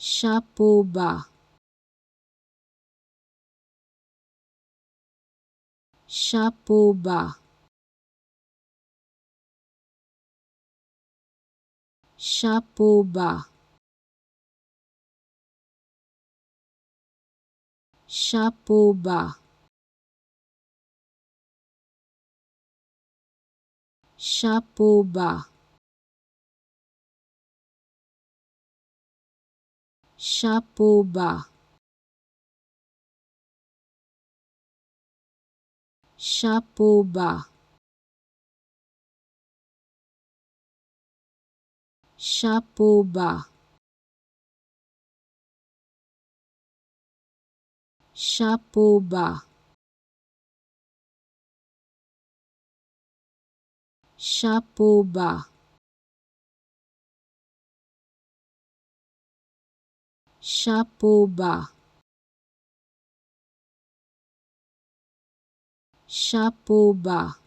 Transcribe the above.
Chapeau bas. Chapeau bas. Chapeau bas. Chapeau bas. Chapeau bas. Chapeau bas. Chapeau bas. Chapeau bas. Chapeau bas. Chapeau bas. Chapeau bas. Chapeau bas.